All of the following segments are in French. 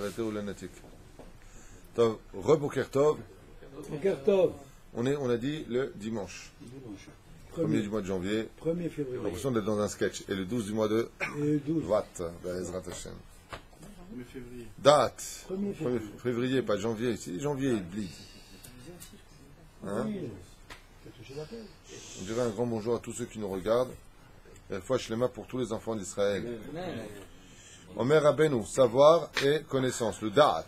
Arrêtez au lunatique. Tov, Boker Tov. Boker Tov. On a dit le dimanche. Premier du mois de janvier. 1er février. J'ai l'impression d'être dans un sketch. Et le 12 du mois de Vat, Be'ezrat Hashem. Date. 1er février, pas janvier. Si janvier, il blie. Hein? On dirait un grand bonjour à tous ceux qui nous regardent. Et la fois, Shlema pour tous les enfants d'Israël. Omer Rabbeinu, savoir et connaissance, le Da'at.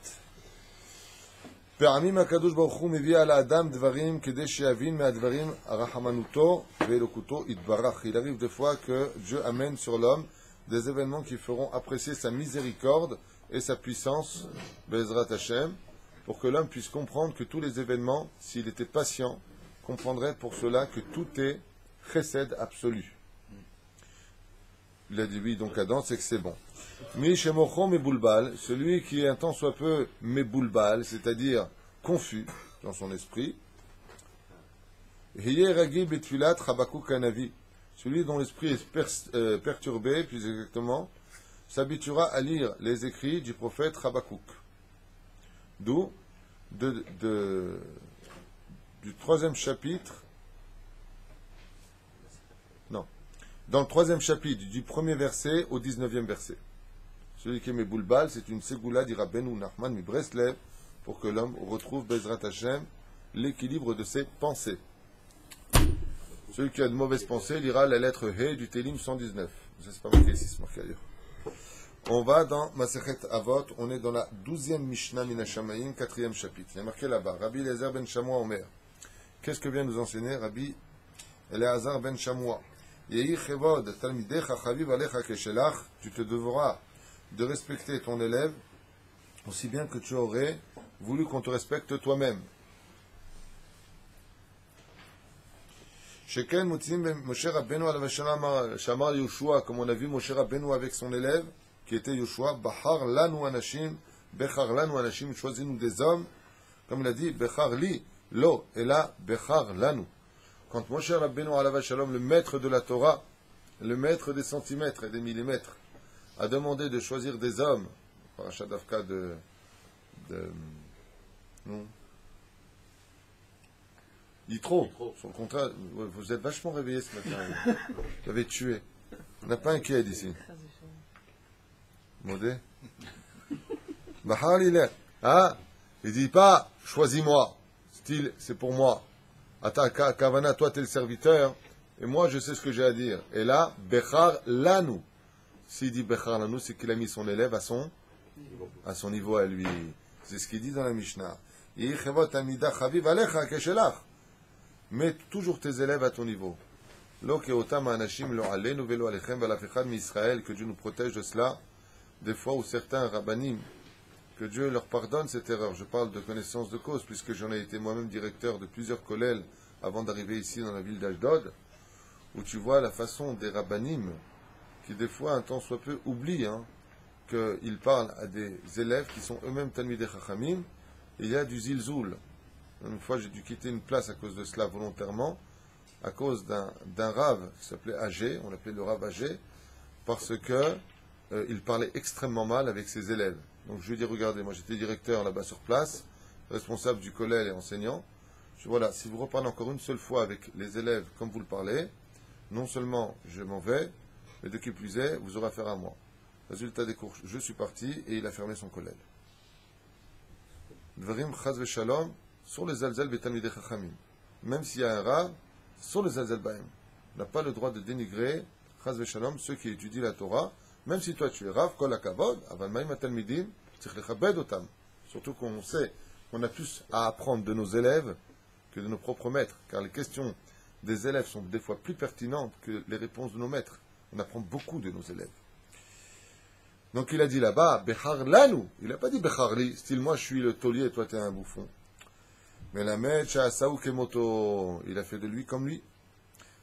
פעמים הקדוש ברוך הוא מביא על האדם דברים כדי שיבין מהדברים רחמנותו ואלוקותו יתברך. Il arrive des fois que Dieu amène sur l'homme des événements qui feront apprécier sa miséricorde et sa puissance, Be'ezrat Hashem, pour que l'homme puisse comprendre que tous les événements, s'il était patient, comprendrait pour cela que tout est chesed absolu. Il a dit oui, donc Adam, c'est que c'est bon. Mi shemocho meboulbal, celui qui est un tant soit peu meboulbal, c'est-à-dire confus dans son esprit. Hiye ragi betfilat Habakuk Hanavi, celui dont l'esprit est perturbé, plus exactement, s'habituera à lire les écrits du prophète Habakuk. D'où du 3e chapitre. Non. Dans le 3e chapitre, du 1er verset au 19e verset. Celui qui est Meboulbal, c'est une ségoula d'Irabben Nachman mi Breslev, pour que l'homme retrouve Bezrat Hashem l'équilibre de ses pensées. Celui qui a de mauvaises pensées lira la lettre He du Télim 119. Ça, c'est pas marqué ici, c'est marqué ailleurs. On va dans Masechet Avot, on est dans la 12e Mishnah Minashamayim, 4e chapitre. Il y a marqué là-bas, Rabbi Eliezer ben Shamoua Omer. Qu'est-ce que vient nous enseigner Rabbi Eliezer ben Shamoua? Tu te devras de respecter ton élève aussi bien que tu aurais voulu qu'on te respecte toi-même. Sheken Moutzim Moshe Rabbeinu alav shamar Yoshua, comme on a vu Moshe Rabbeinu avec son élève qui était Yoshua, Bahar lanu anashim, Bechar lanu anashim, choisis-nous des hommes, comme il a dit, Bechar li, lo, et là, Bechar lanu. Quand Moshe Rabbeinu alav shalom, le maître de la Torah, le maître des centimètres et des millimètres, a demandé de choisir des hommes, parachat d'Afka non, Yitro, sur le contraire, vous êtes vachement réveillés ce matin, vous avez tué. On n'a pas un qui aide ici. Modé. Bahar il dit pas, choisis-moi, style, c'est pour moi. Ata Kavana, toi tu es le serviteur, et moi je sais ce que j'ai à dire. Et là, Bechar Lanu. S'il dit Bechar Lanu, c'est qu'il a mis son élève à son niveau à lui. C'est ce qu'il dit dans la Mishnah. Mets toujours tes élèves à ton niveau. Que Dieu nous protège de cela. Des fois où certains rabbanim, que Dieu leur pardonne cette erreur. Je parle de connaissance de cause, puisque j'en ai été moi-même directeur de plusieurs kollels avant d'arriver ici dans la ville d'Ashdod, où tu vois la façon des rabbanim, qui des fois un temps soit peu oublient, qu'ils parlent à des élèves qui sont eux-mêmes Talmidei Chachamim, et il y a du zilzoul. Une fois, j'ai dû quitter une place à cause de cela volontairement, à cause d'un rave qui s'appelait Agé, on l'appelait le rave Agé, parce que il parlait extrêmement mal avec ses élèves. Donc je lui ai dit, regardez, moi j'étais directeur là-bas sur place, responsable du collège et enseignant. Je dis, voilà, si vous reparlez encore une seule fois avec les élèves comme vous le parlez, non seulement je m'en vais, mais de qui plus est, vous aurez affaire à moi. Résultat des cours, je suis parti et il a fermé son collège. Dvarim chaz v'shalom sur les zalzal betalmidei chachamim. Même s'il y a un rave, sur les zalzal bahem. On n'a pas le droit de dénigrer chaz v'shalom ceux qui étudient la Torah. Même si toi tu es rave, kol hakavod, aval ma'im atalmidim, tzich lechabed otam. Surtout qu'on sait qu'on a plus à apprendre de nos élèves que de nos propres maîtres, car les questions des élèves sont des fois plus pertinentes que les réponses de nos maîtres. On apprend beaucoup de nos élèves. Donc il a dit là-bas, Bechar lanu. Il n'a pas dit Bechar li, style moi je suis le taulier et toi tu es un bouffon. Mais la Mecha Saou Kemoto, il a fait de lui comme lui.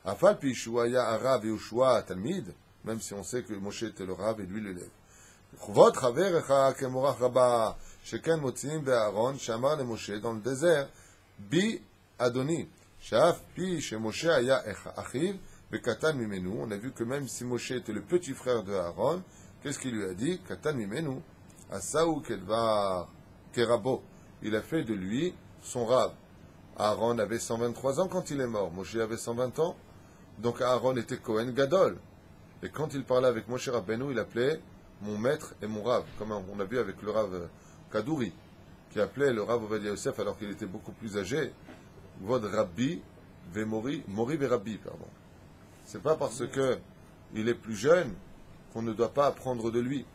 Afal pi Shuaya Arav et Ushua Talmid, même si on sait que Moshe était le Rav et lui l'élève. Chuvot Chaverecha Kemorach Rabba, Sheken Motzim Be'aron, Shamar le Moshe dans le désert, Bi Adoni, Shaf pi She Moshe Aya Achiv, Bekatan Mimenu. On a vu que même si Moshe était le petit frère de Aaron, qu'est-ce qu'il lui a dit? Katan Mimenu, Asaou Kedvar Kerabo. Il a fait de lui son rave. Aaron avait 123 ans quand il est mort. Moshe avait 120 ans. Donc Aaron était Kohen Gadol. Et quand il parlait avec Moshe Rabbeinu, il appelait mon maître et mon rave. Comme on a vu avec le rave Kadouri, qui appelait le rave Ovadia Yosef alors qu'il était beaucoup plus âgé. Vod Rabbi Mori Rabbi, pardon. C'est pas parce que il est plus jeune qu'on ne doit pas apprendre de lui.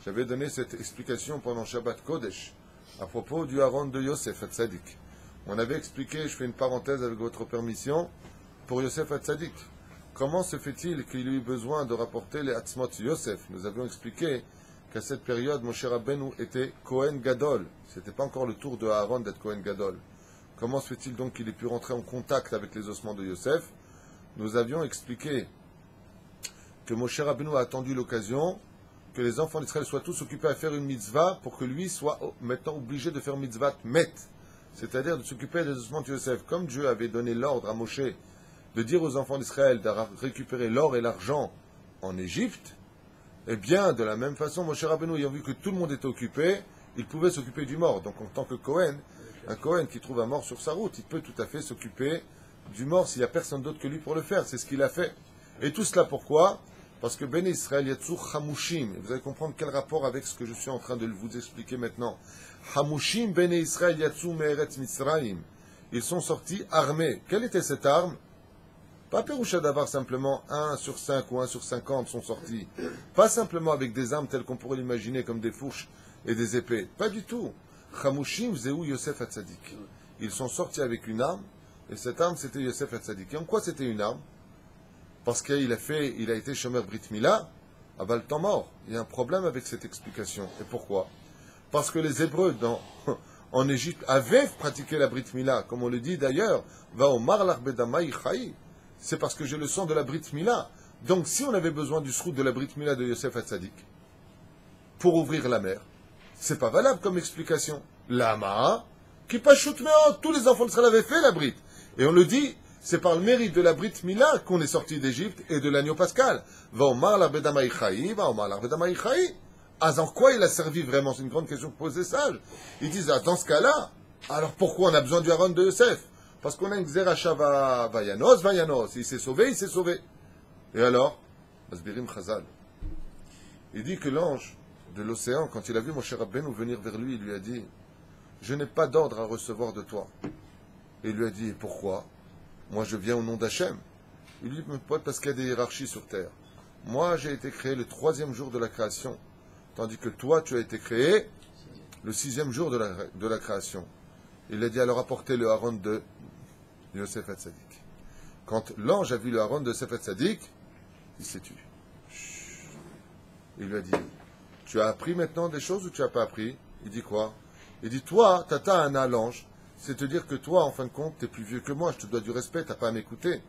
J'avais donné cette explication pendant Shabbat Kodesh à propos du Aaron de Yosef Hatzadik. On avait expliqué, je fais une parenthèse avec votre permission, pour Yosef Hatzadik. Comment se fait-il qu'il ait eu besoin de rapporter les Hatzmot Yosef? Nous avions expliqué qu'à cette période, Moshe Rabbeinu était Kohen Gadol. Ce n'était pas encore le tour de Aaron d'être Kohen Gadol. Comment se fait-il donc qu'il ait pu rentrer en contact avec les ossements de Yosef? Nous avions expliqué que Moshe Rabbeinu a attendu l'occasion que les enfants d'Israël soient tous occupés à faire une mitzvah pour que lui soit maintenant obligé de faire mitzvah met, c'est-à-dire de s'occuper des ossements de Yosef. Comme Dieu avait donné l'ordre à Moshe de dire aux enfants d'Israël de récupérer l'or et l'argent en Égypte, eh bien, de la même façon, Moshe Rabbeinu, ayant vu que tout le monde était occupé, il pouvait s'occuper du mort. Donc, en tant que Kohen, un Kohen qui trouve un mort sur sa route, il peut tout à fait s'occuper du mort s'il n'y a personne d'autre que lui pour le faire. C'est ce qu'il a fait. Et tout cela pourquoi? Parce que Ben Israël Yatsou Hamushim. Vous allez comprendre quel rapport avec ce que je suis en train de vous expliquer maintenant. Hamushim Ben Israël Yatsou Me'eretz Mitzrayim. Ils sont sortis armés. Quelle était cette arme? Pas Péroucha d'avoir simplement 1 sur 5 ou 1 sur 50 sont sortis. Pas simplement avec des armes telles qu'on pourrait l'imaginer comme des fourches et des épées. Pas du tout. Chamushim Zéou Yosef Hatzadik. Ils sont sortis avec une arme, et cette arme c'était Yosef Hatzadik. Et en quoi c'était une arme? Parce qu'il a été Shomer Brit Mila, à le temps mort. Il y a un problème avec cette explication. Et pourquoi? Parce que les Hébreux en Égypte avaient pratiqué la Brit Mila, comme on le dit d'ailleurs, va au Marlach Bedamai Chai. C'est parce que j'ai le sang de la Brit Mila. Donc si on avait besoin du srout de la Brit Mila de Yosef Hatzadik pour ouvrir la mer, c'est pas valable comme explication. Lama, qui pas shoot meot, tous les enfants d'Israël avaient fait la Brit. Et on le dit, c'est par le mérite de la Brit Mila qu'on est sorti d'Égypte et de l'agneau pascal. Va au Marlach Bedamai Chai, va au Marlach Bedamai Chai. Ah, en quoi il a servi vraiment? C'est une grande question que posent les sages. Ils disent, ah, dans ce cas-là, alors pourquoi on a besoin du Aaron de Yosef? Parce qu'on a une Xerashava Vayanos. Il s'est sauvé, il s'est sauvé. Et alors, Asbirim Chazal, il dit que l'ange de l'océan, quand il a vu Moshe Rabbeinu venir vers lui, il lui a dit, je n'ai pas d'ordre à recevoir de toi. Et il lui a dit, pourquoi? Moi je viens au nom d'Hachem. Il lui dit, parce qu'il y a des hiérarchies sur terre. Moi j'ai été créé le 3e jour de la création, tandis que toi tu as été créé le 6e jour de la création. Il a dit, alors apportez le Aaron de Yosef Hatzadik. Quand l'ange a vu le Aaron de Yosef Hatzadik, il s'est tué. Il lui a dit, tu as appris maintenant des choses ou tu n'as pas appris? Il dit quoi? Il dit, toi, tata un l'ange, c'est te dire que toi, en fin de compte, tu es plus vieux que moi, je te dois du respect, tu n'as pas à m'écouter.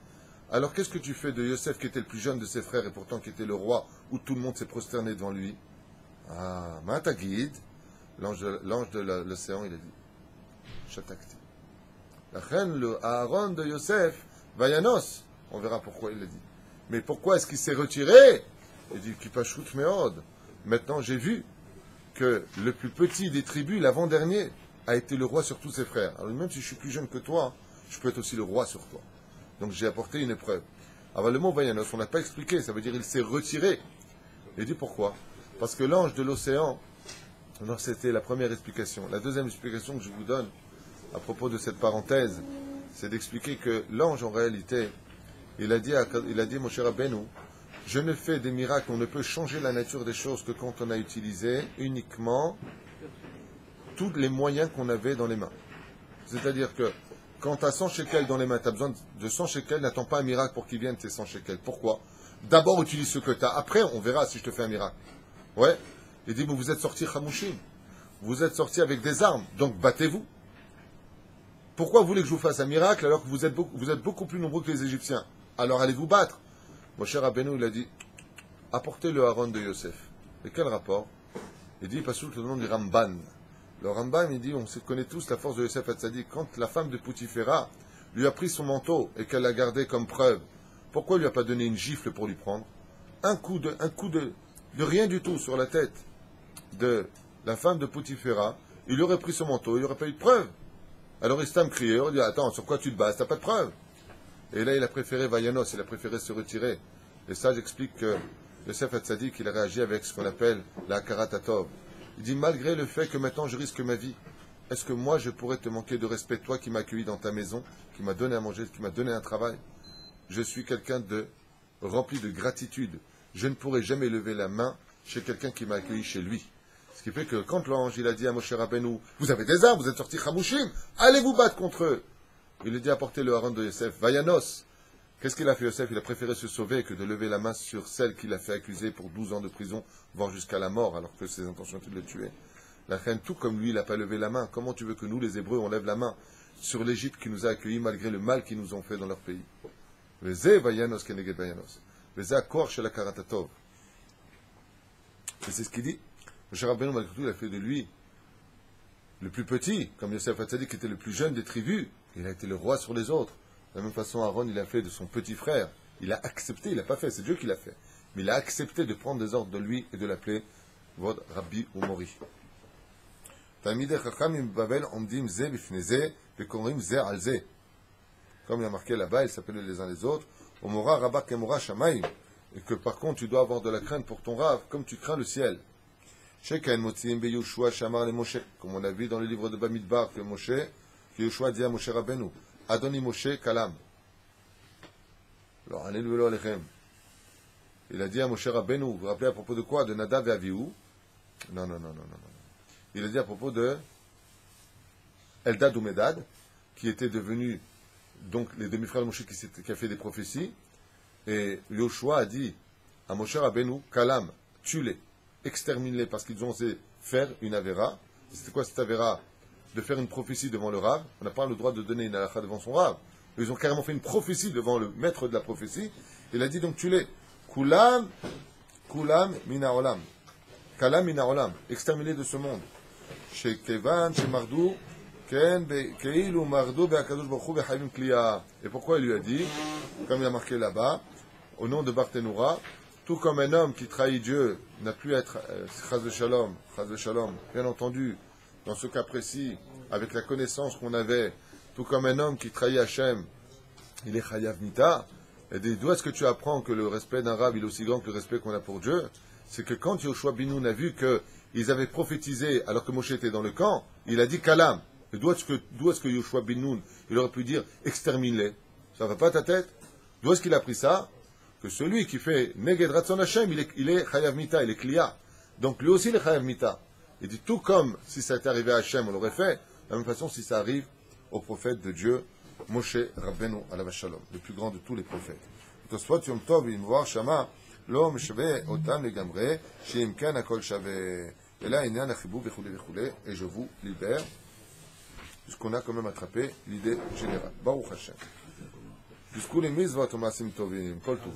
Alors qu'est-ce que tu fais de Yosef qui était le plus jeune de ses frères et pourtant qui était le roi où tout le monde s'est prosterné devant lui? Ah, Matagid, l'ange de l'océan, il a dit, Shatakti. La reine, le Aaron de Yosef, Vayanos. On verra pourquoi il l'a dit. Mais pourquoi est-ce qu'il s'est retiré? Il dit, Kipashut Meod. Maintenant, j'ai vu que le plus petit des tribus, l'avant-dernier, a été le roi sur tous ses frères. Alors, même si je suis plus jeune que toi, je peux être aussi le roi sur toi. Donc, j'ai apporté une épreuve. Alors, le mot Vayanos, on n'a pas expliqué. Ça veut dire, il s'est retiré. Il dit, pourquoi? Parce que l'ange de l'océan, alors c'était la première explication. La deuxième explication que je vous donne, à propos de cette parenthèse, c'est d'expliquer que l'ange, en réalité, il a dit Moshe Rabbeinu, je ne fais des miracles, on ne peut changer la nature des choses que quand on a utilisé uniquement tous les moyens qu'on avait dans les mains. C'est-à-dire que quand tu as 100 shekels dans les mains, tu as besoin de 100 shekels, n'attends pas un miracle pour qu'ils viennent tes 100 shekels. Pourquoi? D'abord utilise ce que tu as, après on verra si je te fais un miracle. Ouais. Il dit, vous êtes sortis Chamushim, vous êtes sortis avec des armes, donc battez-vous. Pourquoi vous voulez que je vous fasse un miracle alors que vous êtes beaucoup plus nombreux que les Égyptiens? Alors allez vous battre. Moshe Rabbeinu, il a dit, apportez le Aaron de Yosef. Et quel rapport? Il dit, pas sous le nom du Ramban. Le Ramban, il dit, on se connaît tous la force de Yosef Hatzadik. Quand la femme de Poutiféra lui a pris son manteau et qu'elle l'a gardé comme preuve, pourquoi il lui a pas donné une gifle pour lui prendre? Un coup de rien du tout sur la tête de la femme de Poutiféra, il aurait pris son manteau, il n'y aurait pas eu de preuve. Alors Istam criait, on dit, attends, sur quoi tu te bases, t'as pas de preuve. Et là, il a préféré Vayanos, il a préféré se retirer. Et ça, j'explique que Yosef Hatzadik, il a réagi avec ce qu'on appelle la Karatatov. Il dit, malgré le fait que maintenant je risque ma vie, est-ce que moi je pourrais te manquer de respect, toi qui m'as accueilli dans ta maison, qui m'as donné à manger, qui m'as donné un travail? Je suis quelqu'un de rempli de gratitude. Je ne pourrai jamais lever la main chez quelqu'un qui m'a accueilli chez lui. Ce qui fait que quand l'ange, il a dit à Moshe Rabbeinu, vous avez des armes, vous êtes sortis Chamushim, allez vous battre contre eux. Il a dit apportez le haron de Yosef, Vayanos. Qu'est-ce qu'il a fait Yosef? Il a préféré se sauver que de lever la main sur celle qu'il a fait accuser pour 12 ans de prison, voire jusqu'à la mort, alors que ses intentions étaient de le tuer. La reine, tout comme lui, il n'a pas levé la main. Comment tu veux que nous, les Hébreux, on lève la main sur l'Égypte qui nous a accueillis malgré le mal qu'ils nous ont fait dans leur pays? Vezé Vayanos keneged Vayanos. Vezé akor shel hakaratatov. Et c'est ce qu'il dit. Moshe Rabbeinu, malgré tout, il a fait de lui le plus petit, comme Yosef Hatzadik qui était le plus jeune des tribus. Il a été le roi sur les autres. De la même façon, Aaron, il a fait de son petit frère. Il a accepté, il n'a pas fait, c'est Dieu qui l'a fait. Mais il a accepté de prendre des ordres de lui et de l'appeler Vod Rabbi ou Mori. Talmidei Chachamim Babel omdim ze bifnei ze vekorim ze al ze. Comme il a marqué là-bas, ils s'appelaient les uns les autres. Omora Rabba Kemora Shamaim. Et que par contre, tu dois avoir de la crainte pour ton Rav, comme tu crains le ciel. Shekain Motziim be Yoshua Shamar le Moshe. Comme on a vu dans le livre de Bamidbar que Moshe, que Yoshua dit à Moshe Rabbeinu, Adoni Moshe Kalam. Alors, allez-le alechem. Il a dit à Moshe Rabbeinu, vous vous rappelez à propos de quoi? De Nadav et Avihu? Non. Il a dit à propos de Eldad ou Medad, qui étaient devenus donc les demi-frères de Moshe qui a fait des prophéties. Et Yoshua a dit à Moshe Rabbeinu, Kalam, tue-les, extermine-les, parce qu'ils ont osé faire une Avera. C'était quoi cette Avera? De faire une prophétie devant le Rav. On n'a pas le droit de donner une halakha devant son Rav. Ils ont carrément fait une prophétie devant le maître de la prophétie. Il a dit donc tue-les. Kulam mina olam. Kalam mina olam. Exterminez de ce monde. Chez Kevan, chez Mardou, Ken, Keilu, Mardou, Be'akadosh Baruch Hu, Be'chayim Kliya. Et pourquoi il lui a dit, comme il a marqué là-bas, au nom de Barthénoura, tout comme un homme qui trahit Dieu n'a plus à être chas de shalom, bien entendu, dans ce cas précis, avec la connaissance qu'on avait, tout comme un homme qui trahit Hachem, il est chayav mita. Et d'où est-ce que tu apprends que le respect d'un rab il est aussi grand que le respect qu'on a pour Dieu? C'est que quand Yoshua Binoun a vu qu'ils avaient prophétisé alors que Moshe était dans le camp, il a dit Kalam. Et d'où est-ce que Yoshua Binoun, il aurait pu dire extermine-les? Ça va pas ta tête? D'où est-ce qu'il a pris ça? Que celui qui fait Neged Ratzon Hashem, il est chayav mita, il est kliya. Donc lui aussi il est chayav mita. Il dit tout comme si ça était arrivé à Hachem, on l'aurait fait. De la même façon, si ça arrive au prophète de Dieu, Moshe Rabbeinu alav shalom, le plus grand de tous les prophètes. Tosfot Yom Tov Imvoar Shama Lo Meshve Otam Legamre Sheim Kan Akol Shave. Et là, Inyan Achibou Vechule Vechule. Et je vous libère, puisqu'on a quand même attrapé l'idée générale. Baruch Hashem. Puisqu'on les mises, votre masim tovim. Kol tout.